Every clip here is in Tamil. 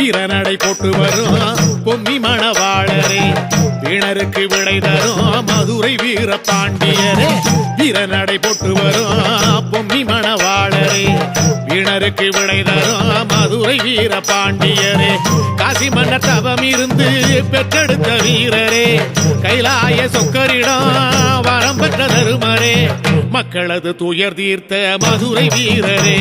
வீரநடை போட்டு வரும் பொம்மி மணவாளரே வீணருக்கு விடை தரும் மதுரை வீர பாண்டியரே வீரநடை போட்டு வரும் பொம்மி மணவாளரே வீணருக்கு விடை தரும் மதுரை வீர பாண்டியரே காசி மன்னர் தவம் இருந்து பெற்றெடுத்த வீரரே கைலாய சொக்கரிடம் வரம் பெற்ற தருமரே மக்களது துயர் தீர்த்த மதுரை வீரரே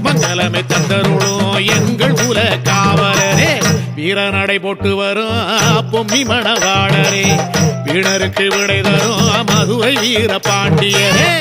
மங்களமே தந்தருளும் எங்கள் குல காவலரே வீரநடை போட்டு வரும் பொம்மி மணவாளரே வீணருக்கு விடை தரும் மதுரை வீர பாண்டியரே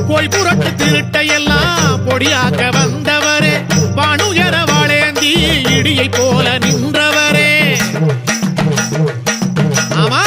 போய் புரட்டு திருட்டையெல்லாம் பொடியாக்க வந்தவரே வானுயர வாழேந்தி இடியை போல நின்றவரே ஆமா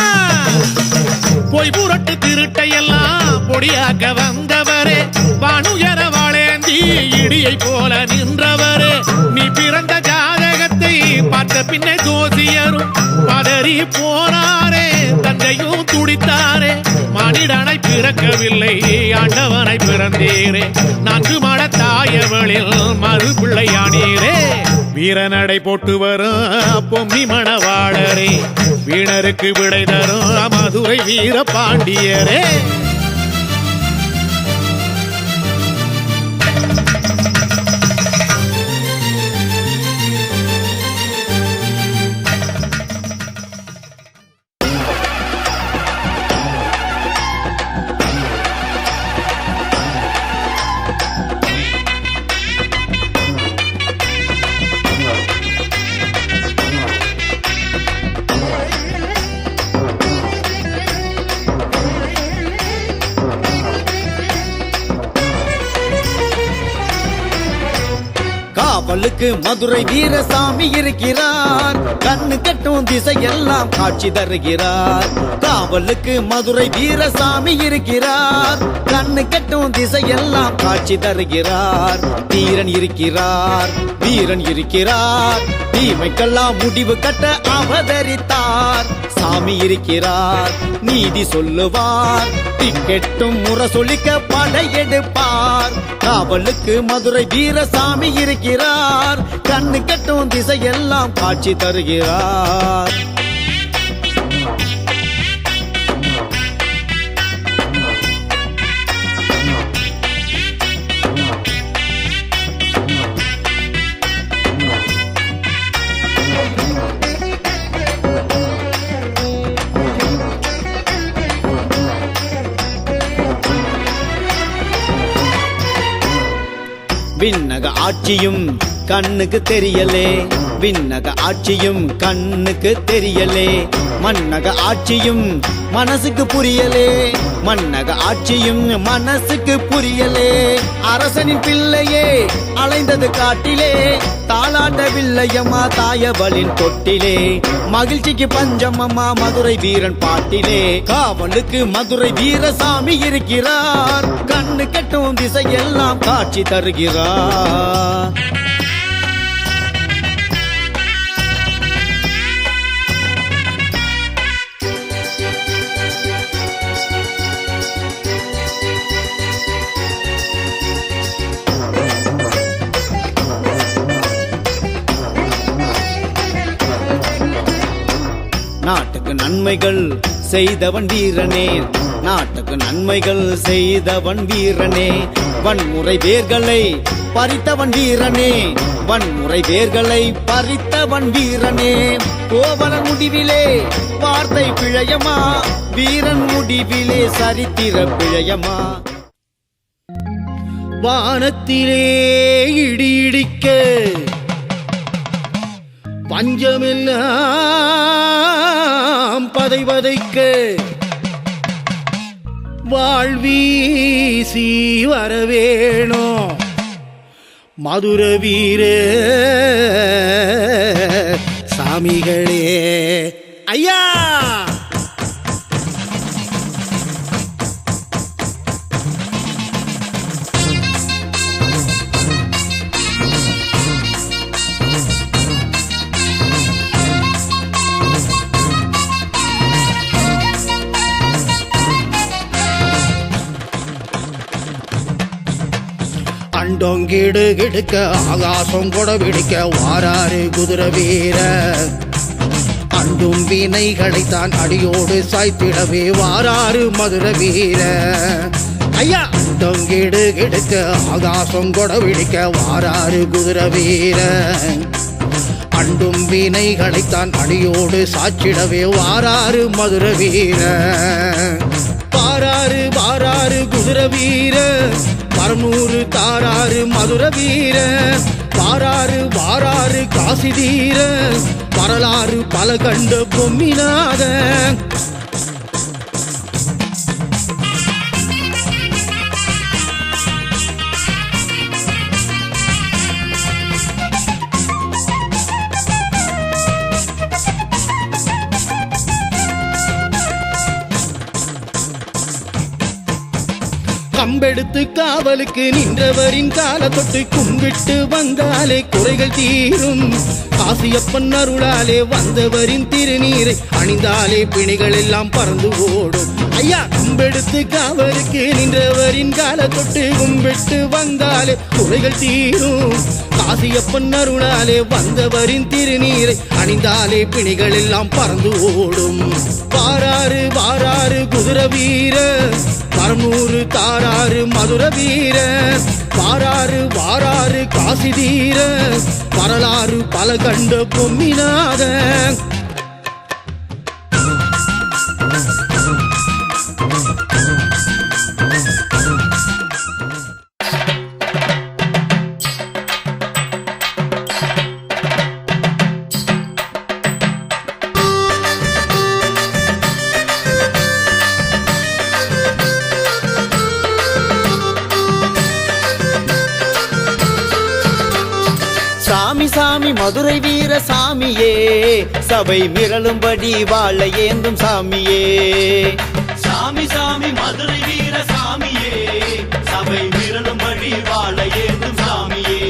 போய் புரட்டு திருட்டையெல்லாம் பொடியாக்க வந்தவரே வானுயர வாழேந்தி இடியை போல நின்றவரே நீ பிறந்த ஜாதகத்தை பார்த்த பின்னே ஜோசியரும் பதறி போனாரே தந்தையும் துடித்தாரே மானிடனை பிறக்கவில்லை ஆண்டவனை பிறந்தீரே 4 மாட தாயவளில் மறுபிள்ளையானீரே வீரநடை போட்டு வரும் பொம்மி மணவாளரே வீணருக்கு விடை தரும் மதுரை வீர பாண்டியரே காவலுக்கு மதுரை வீரசாமி இருக்கிறார் கண்ணு கட்டும் திசையெல்லாம் காட்சி தருகிறார் காவலுக்கு மதுரை வீரசாமி இருக்கிறார் கண்ணு கட்டும் திசையெல்லாம் காட்சி தருகிறார் வீரன் இருக்கிறார் வீரன் இருக்கிறார் தீமைக்கெல்லாம் முடிவு கட்ட அவதரித்தார் சாமி இருக்கிறார் நீதி சொல்லுவார் டிக்கெட்டும் முரசொலிக்க படையெடுப்பார் காவலுக்கு மதுரை வீரசாமி இருக்கிறார் கண்ணு கட்டும் திசையெல்லாம் காட்சி தருகிறார் விண்ணக ஆட்சியும் கண்ணுக்கு தெரியலே விண்ணக ஆட்சியும் கண்ணுக்கு தெரியலே மண்ணக ஆட்சியும் மனசுக்கு புரியலே மண்ணக ஆட்சியும் மனசுக்கு புரியலே அரசனின் பிள்ளையே அலைந்தது காட்டிலே தாளாட்டவில்லையம்மா தாயவளின் தொட்டிலே மகிழ்ச்சிக்கு பஞ்சமம்மா மதுரை வீரன் பாட்டிலே காவலுக்கு மதுரை வீரசாமி இருக்கிறார் கண்ணு கட்டும் திசையெல்லாம் காட்சி தருகிறார் நாட்டுக்கு நன்மைகள் செய்தவன் வீரனே நாட்டுக்கு நன்மைகள் செய்தவன் வீரனே வன்முறை வேர்களை பறித்தவன் வீரனே வன்முறை வேர்களை பறித்தவன் வீரனே கோவலன் முடிவிலே வார்த்தை பிழையமா வீரன் முடிவிலே சரித்திர பிழையமா வானத்திலே இடி இடிக்க பஞ்சமெல்லாம் பதைவதைக்க வாழ்வீசி வரவேணும் மதுர வீர சாமிகளே ஐயா அண்டோங்கீடு கிடுக்க ஆகாசம் கொட விடுக்க வாராறு குதிரை வீர அண்டும் வினைகளைத்தான் அடியோடு சாய்த்திடவே வாராறு மதுரை வீர ஐயா அண்டோங்கீடு கிடுக்க ஆகாசம் கொட விடுக்க வாராறு குதிரை வீர அண்டும் வினைகளைத்தான் அடியோடு சாய்ச்சிடவே வாராறு மதுரை வீர வாராறு வாராறு குதிரை வீர பரநூறு தாராறு மதுரை வீர வாராறு வாராறு காசி தீர வரலாறு பல கண்ட பொம்மினாத கம்பெடுத்து காவலுக்கு நின்றவரின் கால தொட்டு கும்பிட்டு வந்தாலே குறைகள் தீரும் காசியப்பன் அருளாலே வந்தவரின் திருநீரை அணிந்தாலே பிணிகள் எல்லாம் பறந்து ஓடும் ஐயா கம்பெடுத்து காவலுக்கு நின்றவரின் கால தொட்டு கும்பிட்டு வந்தாலே குறைகள் தீரும் காசியப்பன் அருளாலே வந்தவரின் திருநீரை அணிந்தாலே பிணிகள் எல்லாம் பறந்து ஓடும் வாராறு வாராறு குதிரை வீர பரநூறு தாராறு மதுரை வீர வாராறு வாராறு காசி தீர வரலாறு பல கண்ட பொம்மினாத சாமி சாமி மதுரை வீர சாமியே சபை மிரளும்படி வாழ ஏந்தும் சாமியே சாமி சாமி மதுரை வீர சாமியே சபை மிரளும்படி வாழ ஏந்தும் சாமியே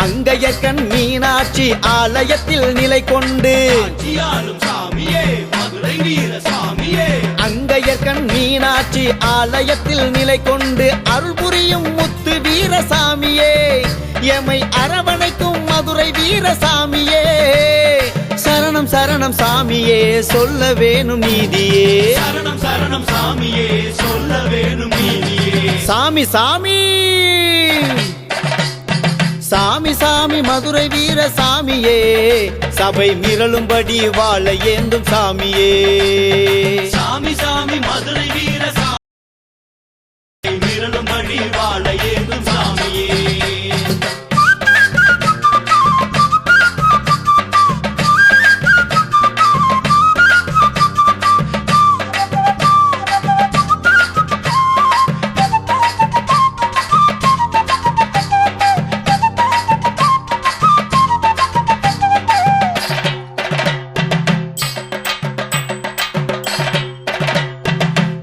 அங்கையக்கண் மீனாட்சி ஆலயத்தில் நிலை கொண்டு ஆட்சியாளும் சாமியே மதுரை வீர சாமியே அங்கையக்கண் மீனாட்சி ஆலயத்தில் நிலை கொண்டு அருள் புரியும் முத்து வீர சாமியே எமை அரவணைக்கும் மதுரை வீர சாமியே சரணம் சரணம் சாமியே சொல்ல வேணும் நீதியே சரணம் சரணம் சாமியே சொல்ல வேணும் நீதியே சாமி சாமி சாமி சாமி மதுரை வீர சாமியே சபை மிரளும்படி வாழ ஏந்தும் சாமியே சாமி சாமி மதுரை வீர சாமி மிரளும்படி வாழ ஏந்தும் சாமியே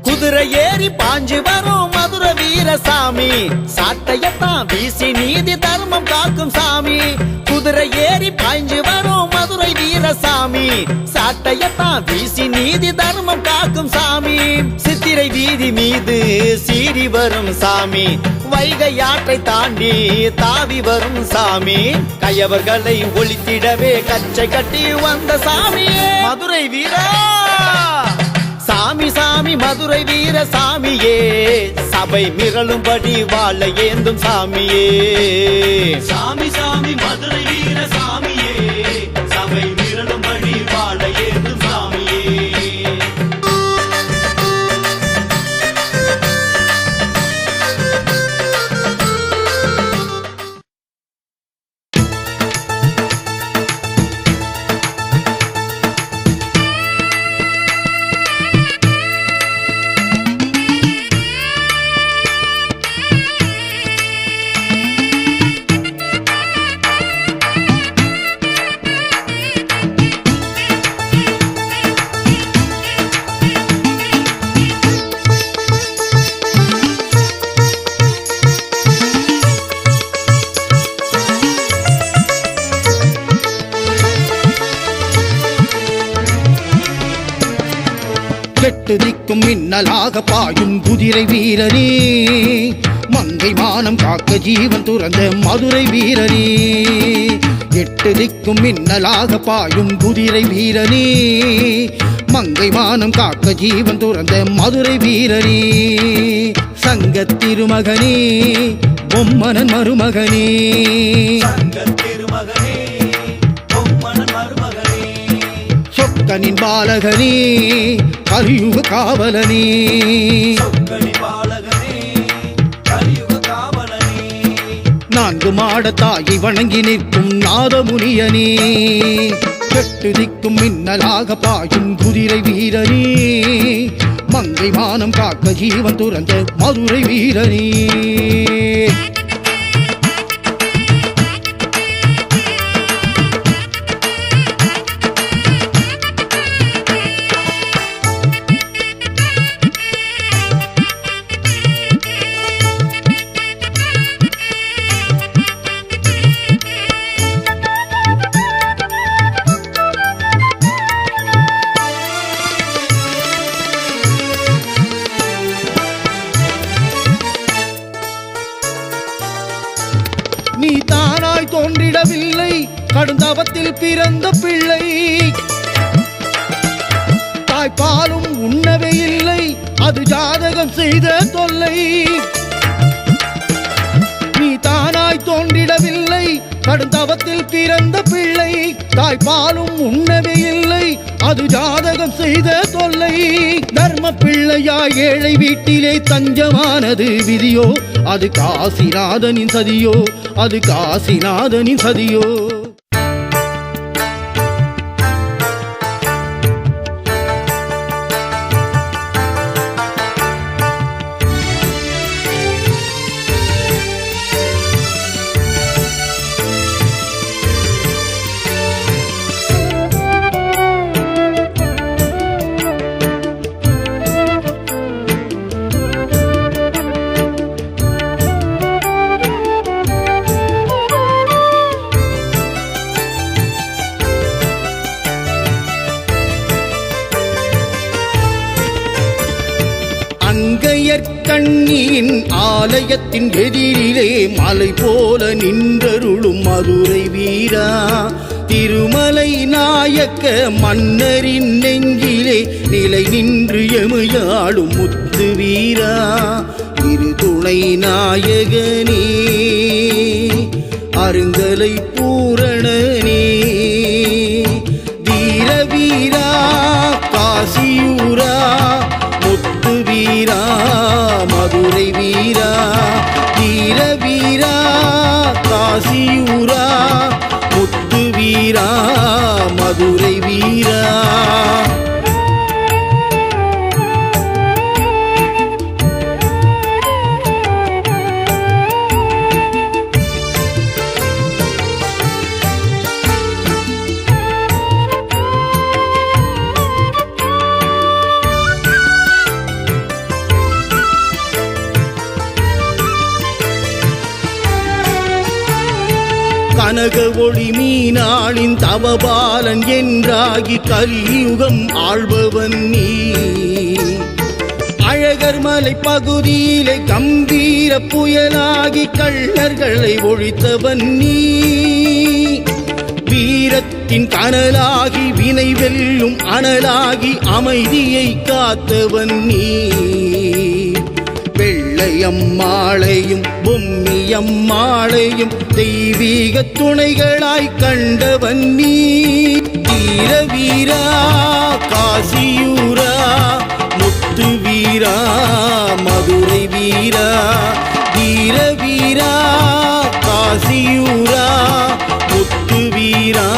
குதிரை ஏறி பாஞ்சு வரும் மதுரை வீர சாமி சாட்டையத்தான் வீசி நீதி தர்மம் காக்கும் சாமி குதிரை ஏறி பாய்ஞ்சு வரும் மதுரை வீர சாமி சாட்டையத்தான் வீசி நீதி தர்மம் காக்கும் சாமி சித்திரை வீதி மீது சீறி வரும் சாமி வைகை ஆற்றை தாண்டி தாவி வரும் சாமி கயவர்களை ஒழித்திடவே கச்சை கட்டி வந்த சாமியே மதுரை வீரா சாமி சாமி மதுரை வீர சாமியே சபை மிரளும்படி வாழ ஏந்தும் சாமியே சாமி சாமி மதுரை வீர சாமியே சபை மிரளும்படி வாழ ஏந்தும் சாமியே எட்டு திக்கும் மின்னலாக பாயும் குதிரை வீரனே, மங்கை மானம் காக்க ஜீவன் துறந்த மதுரை வீரனே. எட்டு திக்கும் மின்னலாக பாயும் குதிரை வீரனே, மங்கை மானம் காக்க ஜீவன் துறந்த மதுரை வீரனே. சங்கத் திருமகனே, பொம்மனன் மருமகனே, திருமகனே பொம்மனன் மருமகனே, சொக்கனின் பாலகனே, கலியுக காவலனே. சொக்கனின் பாலகனே, கலியுக காவலனே. நான்கு மாடத்தாயை வணங்கி நிற்கும் நாதமுனியனே, எட்டு திக்கும் மின்னலாக பாயும் குதிரை வீரனே, மங்கை மானம் காக்க ஜீவன் துறந்த மதுரை வீரனே. நீ தானாய் தோன்றிடவில்லை, கடுந்தவத்தில் பிறந்த பிள்ளை. தாய்ப்பாலும் உண்ணவே இல்லை, அது ஜாதகம் செய்த தொல்லை. நீ தானாய் தோன்றிடவில்லை, கடுந்தவத்தில் பிறந்த பிள்ளை. தாய்ப்பாலும் உண்ணவே இல்லை, அது ஜாதகம் செய்த தொல்லை. தர்ம பிள்ளையாய் ஏழை வீட்டிலே தஞ்சமானது விதியோ, அது காசிநாதனின் சதியோ, அது காசிநாதனின் சதியோ. கண்ணியின் ஆலயத்தின் எதிரிலே மலை போல நின்றருளும் மதுரை வீரா, திருமலை நாயக்க மன்னரின் நெஞ்சிலே நிலை நின்று எமையாளும் முத்து வீரா. இரு துணை நாயகனே, அருங்கலை பூரணனே, தீர வீரா, காசியூரா, முத்து வீரா, மதுரை வீரா. தீர வீரா, காசியூரா, முத்து வீரா, மதுரை வீரா. கனக ஒளி மீனாளின் தவபாலன் என்றாகி கலியுகம் ஆள்பவன் நீ. அழகர் மலை பகுதியிலே கம்பீர புயலாகி கள்ளர்களை ஒழித்தவன் நீ. வீரத்தின் கனலாகி வினை வெல்லும் அனலாகி அமைதியை காத்தவன் நீ. வெள்ளையம்மாளையும் பொம்மியம்மாளையும் தெய்வீக துணைகளாய் கண்டவன் நீ. தீர வீரா, காசியூரா, முத்து வீரா, மதுரை வீரா. தீர வீரா, காசியூரா, முத்து வீரா,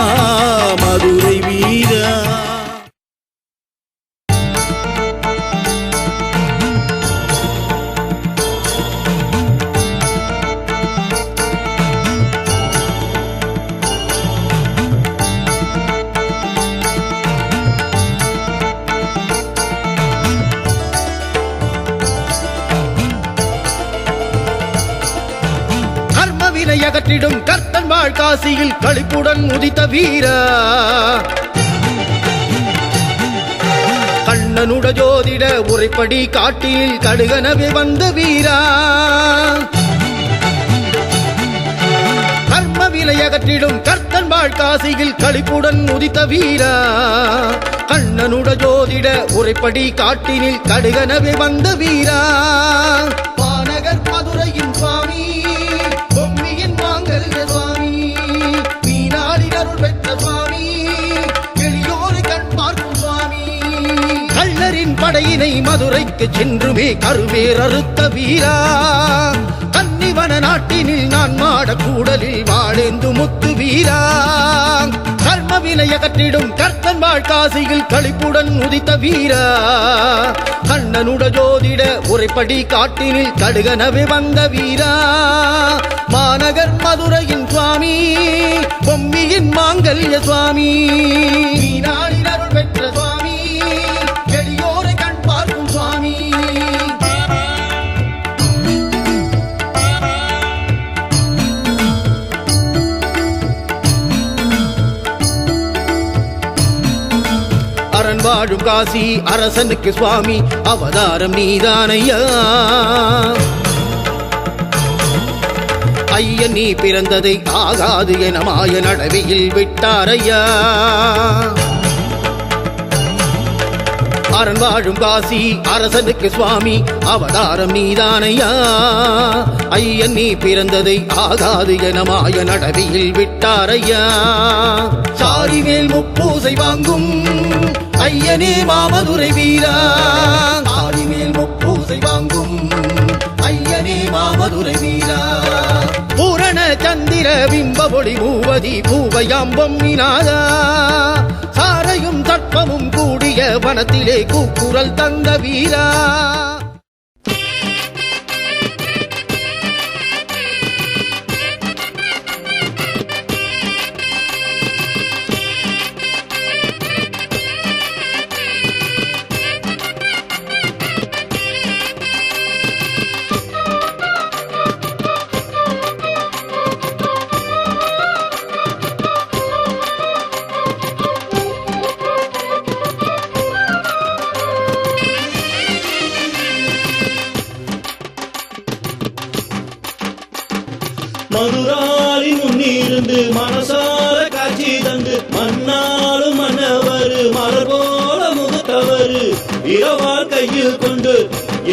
மதுரை வீரா. அகற்றிடும் கர்த்தன் வாழ் காசியில் களிப்புடன் உதித்த வீரா. கண்ண கண்ணனுட ஜோதிட உரைப்படி காட்டில் கடுகனவே வந்த வீரா கர்ம விலை அகற்றிடும் கர்த்தன் வாழ்காசியில் களிப்புடன் உதித்த வீரா கண்ணனுட ஜோதிட உரைப்படி காட்டினில் கடுகனவே வந்த வீரா மாநகர் மதுரையின் சுவாமி பொம்மியின் மாங்கல்ய சுவாமி மீனாடி அருள் பெற்ற சுவாமி எளியோரை கண் பார்க்கும் சுவாமி கள்ளரின் படையினை மதுரைக்கு சென்றுமே கருவேர் அறுத்த வீரா கன்னிவன நாட்டினில் நான் மாட கூடலில் வாழேந்து முத்து வீரா கர்ம விலை அகற்றிடும் கர்த்தன் வாழ்காசியில் களிப்புடன் உதித்த வீரா கண்ணனுட ஜோதிட உரைப்படி காட்டினில் கடுகனவே வந்த வீரா மாநகர் மதுரையின் சுவாமி பொம்மியின் மாங்கல்ய சுவாமி மீனாளின் அருள் பெற்ற சுவாமி எளியோரை கண் பார்க்கும் சுவாமி அரண் வாழும் காசி அரசனுக்கு சுவாமி அவதாரம் நீதானையா ஐயன் நீ பிறந்ததை ஆகாது என மாய நடவையில் விட்டாரையா அரண் வாழும் காசி அரசனுக்கு சுவாமி அவதாரம் நீதானையா ஐயன் நீ பிறந்ததை ஆகாது என மாய நடவையில் விட்டாரையா சாரிமேல் முப்பூசை வாங்கும் ஐயனே மாமதுரை வீரா சாரிமேல் முப்பூசை வாங்கும் ஐயனே மாமதுரை வீரா பூரண சந்திர பிம்ப ஒளி மூவதி பூவயாம் பொம்மினாதா சாரையும் தட்பமும் கூடிய வனத்திலே கூக்குரல் தந்த வீரா மதுராரி முன்னிருந்து மனசார காட்சி தந்து மன்னாலும் மன்னவர் மலர் போல முகத்தவர் இரவால் கையில் கொண்டு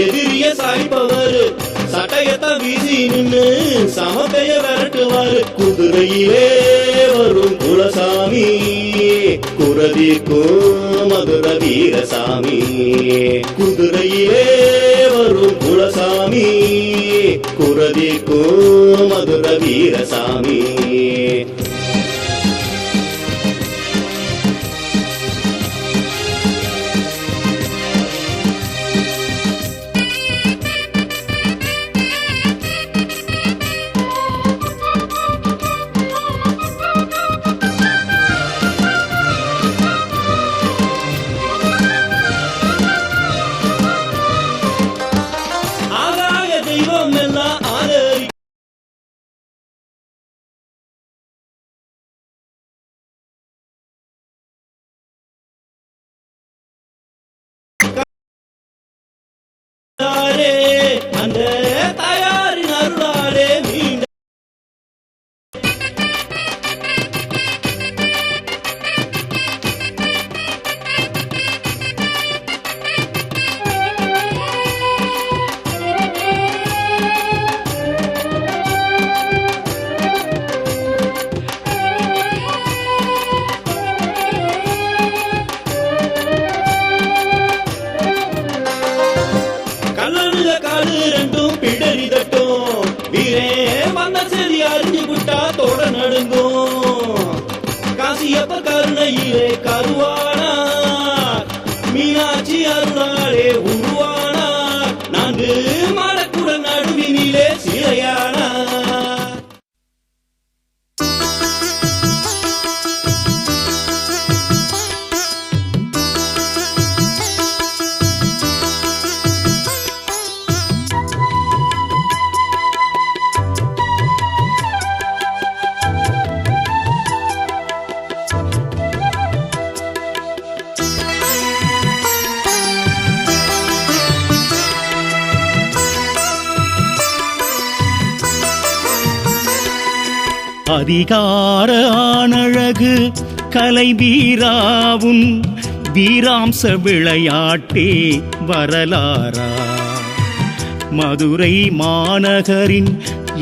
எதிரிய சாய்ப்பவர் சட்டையத்தான் வீசி நின்று சமத்தைய விரட்டுவார் குதிரையிலே வரும் குலசாமி குரதிக்கும் மதுர வீரசாமி குதிரையிலே வரும் குலசாமி குரதிக்கும் மதுர வீரசாமி அதிகார ஆணழகு கலை வீராவும் வீராம்ச விளையாட்டே வரலாறா மதுரை மாநகரின்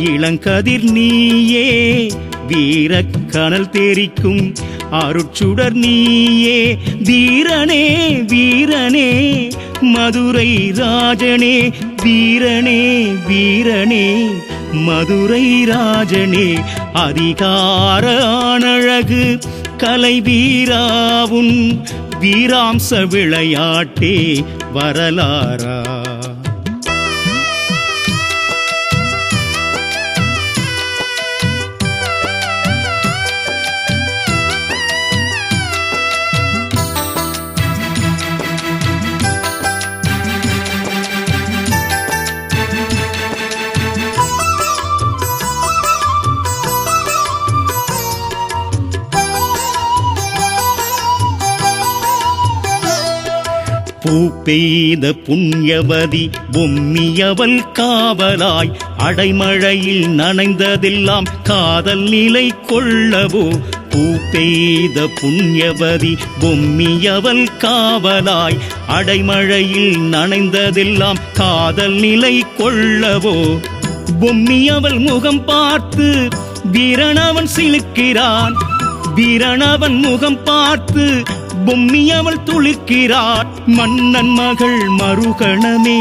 இளங்கதிர் நீயே வீரக்கனல் தெரிக்கும் அருட்சுடர் நீயே வீரனே வீரனே மதுரை ராஜனே வீரனே வீரனே மதுரை ராஜனே அதிகார ஆணழகு கலை வீராவும் வீராம்ச விளையாட்டே வரலாறா பூ பெய்த புண்ணியவதி பொம்மியவள் காவலாய் அடைமழையில் நனைந்ததெல்லாம் காதல் நிலை கொள்ளவோ பூ பெய்த புண்ணியவதி பொம்மியவள் காவலாய் அடைமழையில் நனைந்ததெல்லாம் காதல் நிலை கொள்ளவோ பொம்மியவள் முகம் பார்த்து வீரனவன் சிலுக்கிறான் வீரனவன் முகம் பார்த்து பொம்மியவள் துளிக்கிறாள் மன்னன் மகள் மறுகணமே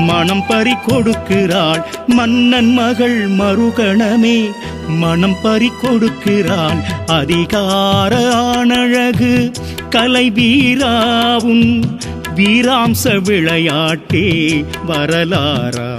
மனம் பறி கொடுக்கிறாள் மன்னன் மகள் மறுகணமே மனம் பறி கொடுக்கிறாள் அதிகார ஆணழகு கலை வீராவும் வீராம்ச விளையாட்டே வரலாறா